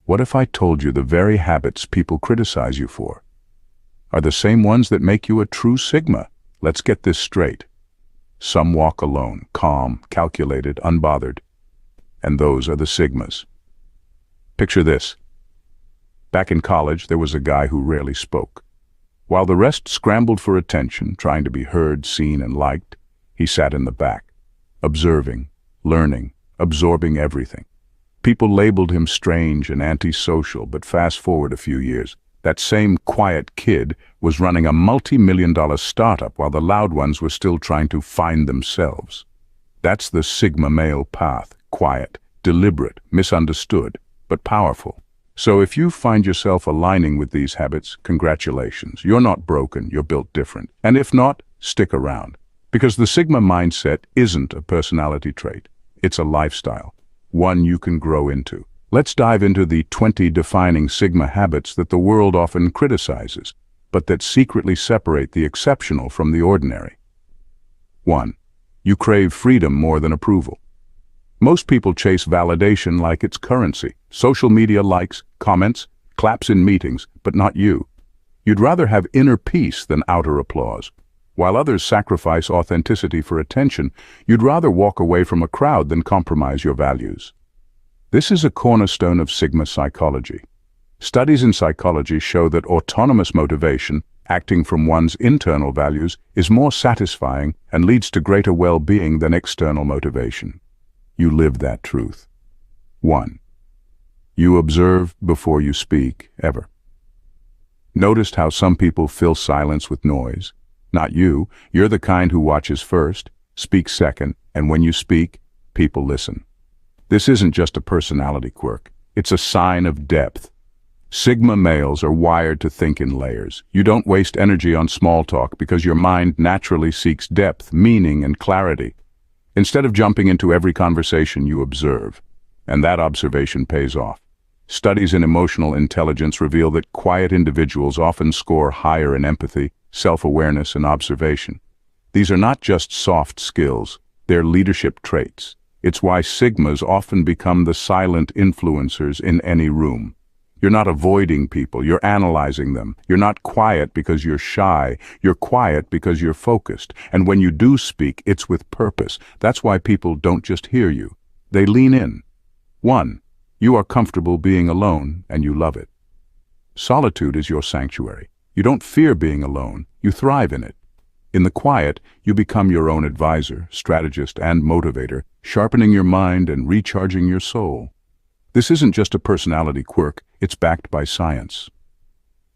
What if I told you the very habits people criticize you for are the same ones that make you a true Sigma? Let's get this straight. Some walk alone, calm, calculated, unbothered. And those are the Sigmas. Picture this. Back in college, there was a guy who rarely spoke. While the rest scrambled for attention, trying to be heard, seen, and liked, he sat in the back, observing, learning, absorbing everything. People labeled him strange and antisocial, but fast forward a few years, that same quiet kid was running a multi-million-dollar startup while the loud ones were still trying to find themselves. That's the Sigma male path, quiet, deliberate, misunderstood, but powerful. So if you find yourself aligning with these habits, congratulations. You're not broken, you're built different. And if not, stick around. Because the Sigma mindset isn't a personality trait. It's a lifestyle, one you can grow into. Let's dive into the 20 defining Sigma habits that the world often criticizes, but that secretly separate the exceptional from the ordinary. 1. You crave freedom more than approval. Most people chase validation like it's currency. Social media likes, comments, claps in meetings, but not you. You'd rather have inner peace than outer applause. While others sacrifice authenticity for attention, you'd rather walk away from a crowd than compromise your values. This is a cornerstone of Sigma psychology. Studies in psychology show that autonomous motivation, acting from one's internal values, is more satisfying and leads to greater well-being than external motivation. You live that truth. 1. You observe before you speak, ever. Noticed how some people fill silence with noise? Not you. You're the kind who watches first, speaks second, and when you speak, people listen. This isn't just a personality quirk. It's a sign of depth. Sigma males are wired to think in layers. You don't waste energy on small talk because your mind naturally seeks depth, meaning, and clarity. Instead of jumping into every conversation, you observe. And that observation pays off. Studies in emotional intelligence reveal that quiet individuals often score higher in empathy, self-awareness, and observation. These are not just soft skills, they're leadership traits. It's why Sigmas often become the silent influencers in any room. You're not avoiding people, you're analyzing them. You're not quiet because you're shy, you're quiet because you're focused. And when you do speak, it's with purpose. That's why people don't just hear you, they lean in. 1. You are comfortable being alone, and you love it. Solitude is your sanctuary. You don't fear being alone, you thrive in it. In the quiet, you become your own advisor, strategist, and motivator, sharpening your mind and recharging your soul. This isn't just a personality quirk, it's backed by science.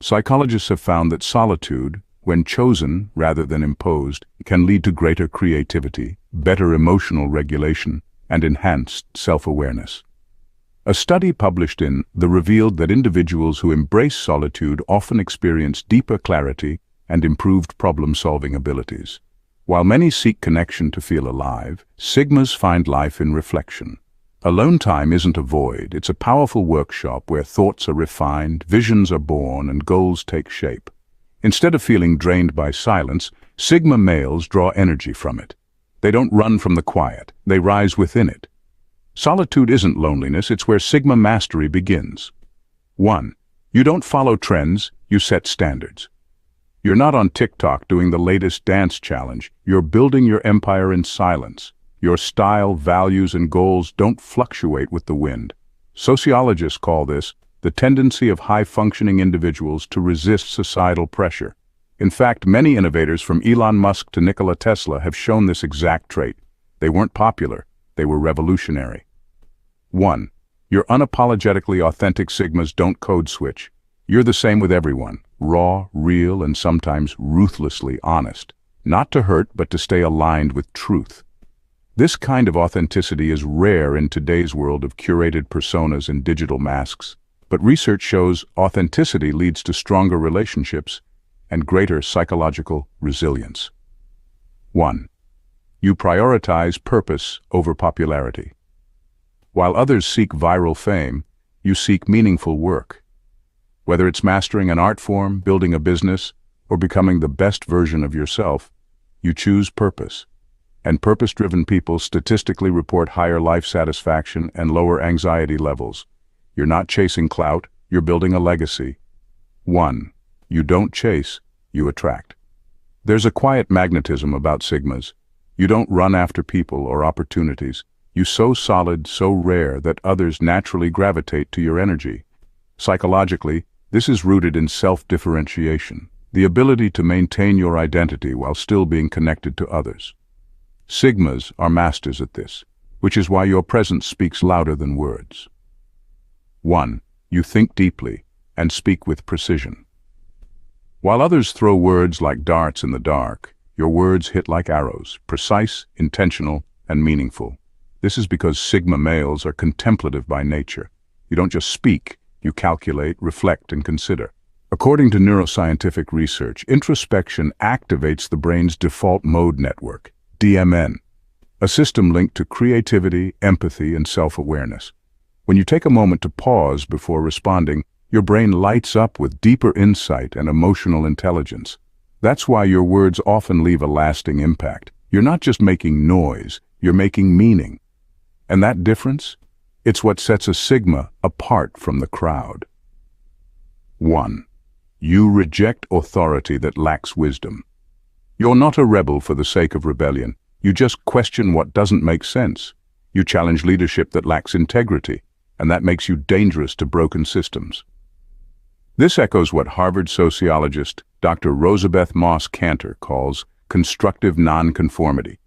Psychologists have found that solitude, when chosen rather than imposed, can lead to greater creativity, better emotional regulation, and enhanced self-awareness. A study published in The revealed that individuals who embrace solitude often experience deeper clarity and improved problem-solving abilities. While many seek connection to feel alive, Sigmas find life in reflection. Alone time isn't a void, it's a powerful workshop where thoughts are refined, visions are born, and goals take shape. Instead of feeling drained by silence, Sigma males draw energy from it. They don't run from the quiet, they rise within it. Solitude isn't loneliness, it's where Sigma mastery begins. 1. You don't follow trends, you set standards. You're not on TikTok doing the latest dance challenge, you're building your empire in silence. Your style, values, and goals don't fluctuate with the wind. Sociologists call this the tendency of high-functioning individuals to resist societal pressure. In fact, many innovators from Elon Musk to Nikola Tesla have shown this exact trait. They weren't popular, they were revolutionary. 1. Your unapologetically authentic Sigmas don't code switch. You're the same with everyone, raw, real, and sometimes ruthlessly honest. Not to hurt, but to stay aligned with truth. This kind of authenticity is rare in today's world of curated personas and digital masks, but research shows authenticity leads to stronger relationships and greater psychological resilience. 1. You prioritize purpose over popularity. While others seek viral fame, you seek meaningful work. Whether it's mastering an art form, building a business, or becoming the best version of yourself, you choose purpose. And purpose-driven people statistically report higher life satisfaction and lower anxiety levels. You're not chasing clout, you're building a legacy. 1. You don't chase, you attract. There's a quiet magnetism about Sigmas. You don't run after people or opportunities. You're so solid, so rare that others naturally gravitate to your energy. Psychologically, this is rooted in self-differentiation, the ability to maintain your identity while still being connected to others. Sigmas are masters at this, which is why your presence speaks louder than words. 1. You think deeply and speak with precision. While others throw words like darts in the dark, your words hit like arrows, precise, intentional, and meaningful. This is because Sigma males are contemplative by nature. You don't just speak, you calculate, reflect, and consider. According to neuroscientific research, introspection activates the brain's default mode network, DMN, a system linked to creativity, empathy, and self-awareness. When you take a moment to pause before responding, your brain lights up with deeper insight and emotional intelligence. That's why your words often leave a lasting impact. You're not just making noise, you're making meaning. And that difference? It's what sets a Sigma apart from the crowd. 1. You reject authority that lacks wisdom. You're not a rebel for the sake of rebellion. You just question what doesn't make sense. You challenge leadership that lacks integrity, and that makes you dangerous to broken systems. This echoes what Harvard sociologist Dr. Rosabeth Moss Kanter calls constructive nonconformity.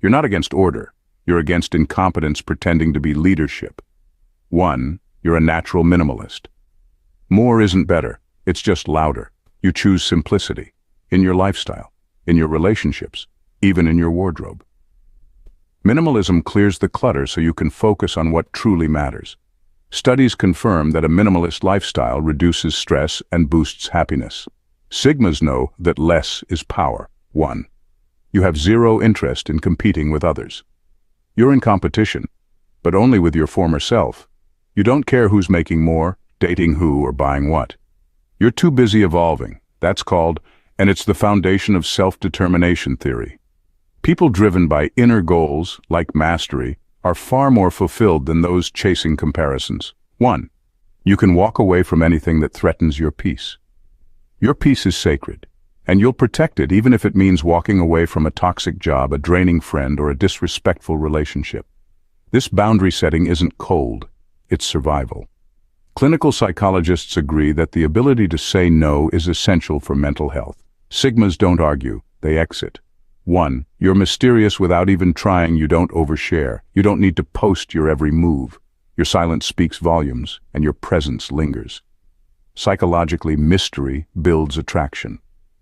You're not against order. You're against incompetence pretending to be leadership. 1. You're a natural minimalist. More isn't better. It's just louder. You choose simplicity in your lifestyle, in your relationships, even in your wardrobe. Minimalism clears the clutter so you can focus on what truly matters. Studies confirm that a minimalist lifestyle reduces stress and boosts happiness. Sigmas know that less is power. 1. You have zero interest in competing with others. You're in competition, but only with your former self. You don't care who's making more, dating who, or buying what. You're too busy evolving. That's called, and it's the foundation of self-determination theory. People driven by inner goals, like mastery, are far more fulfilled than those chasing comparisons. 1. You can walk away from anything that threatens your peace. Your peace is sacred, and you'll protect it even if it means walking away from a toxic job, a draining friend, or a disrespectful relationship. This boundary setting isn't cold, it's survival. Clinical psychologists agree that the ability to say no is essential for mental health. Sigmas don't argue, they exit. 1. You're mysterious without even trying. You don't overshare. You don't need to post your every move. Your silence speaks volumes, and your presence lingers. Psychologically, mystery builds attraction.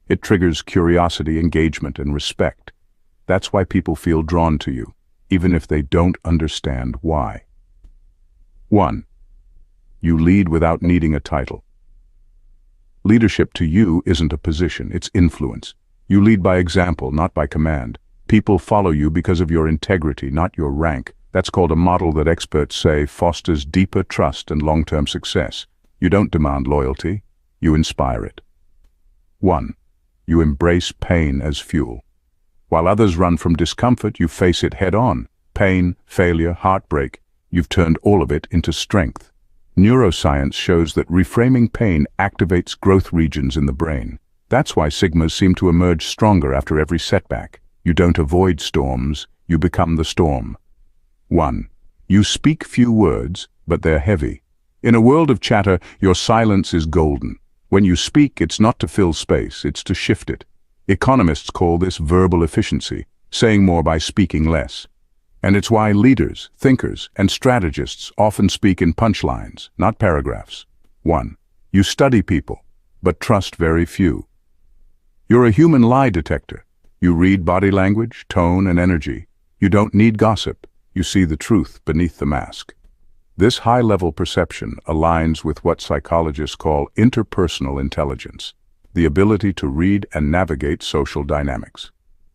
It triggers curiosity, engagement, and respect. That's why people feel drawn to you, even if they don't understand why. 1. You lead without needing a title. Leadership to you isn't a position, it's influence. You lead by example, not by command. People follow you because of your integrity, not your rank. That's called a model that experts say fosters deeper trust and long-term success. You don't demand loyalty, you inspire it. 1. You embrace pain as fuel. While others run from discomfort, you face it head-on. Pain, failure, heartbreak, you've turned all of it into strength. Neuroscience shows that reframing pain activates growth regions in the brain. That's why Sigmas seem to emerge stronger after every setback. You don't avoid storms, you become the storm. 1. You speak few words, but they're heavy. In a world of chatter, your silence is golden. When you speak, it's not to fill space, it's to shift it. Economists call this verbal efficiency, saying more by speaking less. And it's why leaders, thinkers, and strategists often speak in punchlines, not paragraphs. 1. You study people, but trust very few. You're a human lie detector. You read body language, tone, and energy. You don't need gossip. You see the truth beneath the mask. This high-level perception aligns with what psychologists call interpersonal intelligence, the ability to read and navigate social dynamics.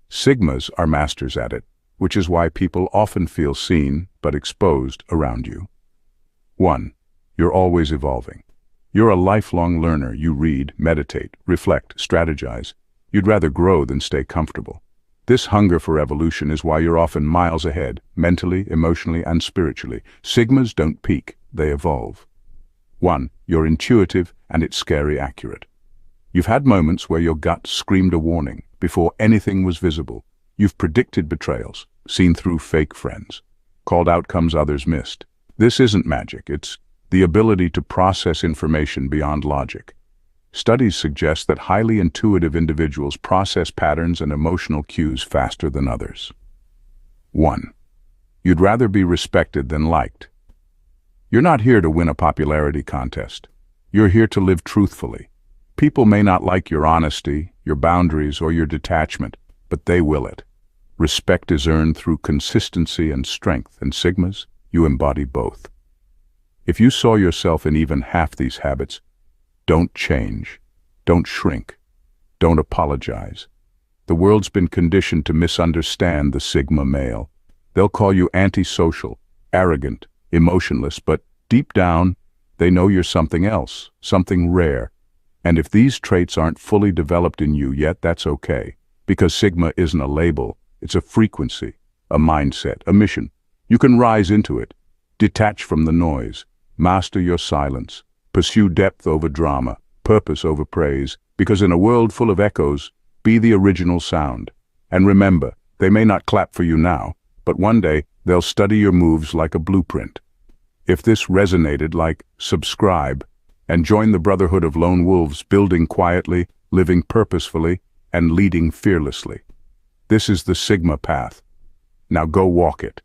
Sigmas are masters at it, which is why people often feel seen but exposed around you. 1. You're always evolving. You're a lifelong learner. You read, meditate, reflect, strategize. You'd rather grow than stay comfortable. This hunger for evolution is why you're often miles ahead, mentally, emotionally, and spiritually. Sigmas don't peak, they evolve. 1. You're intuitive and it's scary accurate. You've had moments where your gut screamed a warning before anything was visible. You've predicted betrayals, seen through fake friends, called outcomes others missed. This isn't magic, it's the ability to process information beyond logic. Studies suggest that highly intuitive individuals process patterns and emotional cues faster than others. 1. You'd rather be respected than liked. You're not here to win a popularity contest. You're here to live truthfully. People may not like your honesty, your boundaries, or your detachment, but they will it. Respect is earned through consistency and strength, and Sigmas, you embody both. If you saw yourself in even half these habits, don't change, don't shrink, don't apologize. The world's been conditioned to misunderstand the Sigma male. They'll call you antisocial, arrogant, emotionless, but deep down, they know you're something else, something rare. And if these traits aren't fully developed in you yet, that's okay, because Sigma isn't a label, it's a frequency, a mindset, a mission. You can rise into it, detach from the noise, master your silence, pursue depth over drama, purpose over praise, because in a world full of echoes, be the original sound. And remember, they may not clap for you now, but one day they'll study your moves like a blueprint. If this resonated, like, subscribe, and join the brotherhood of lone wolves, building quietly, living purposefully, and leading fearlessly. This is the Sigma path. Now go walk it.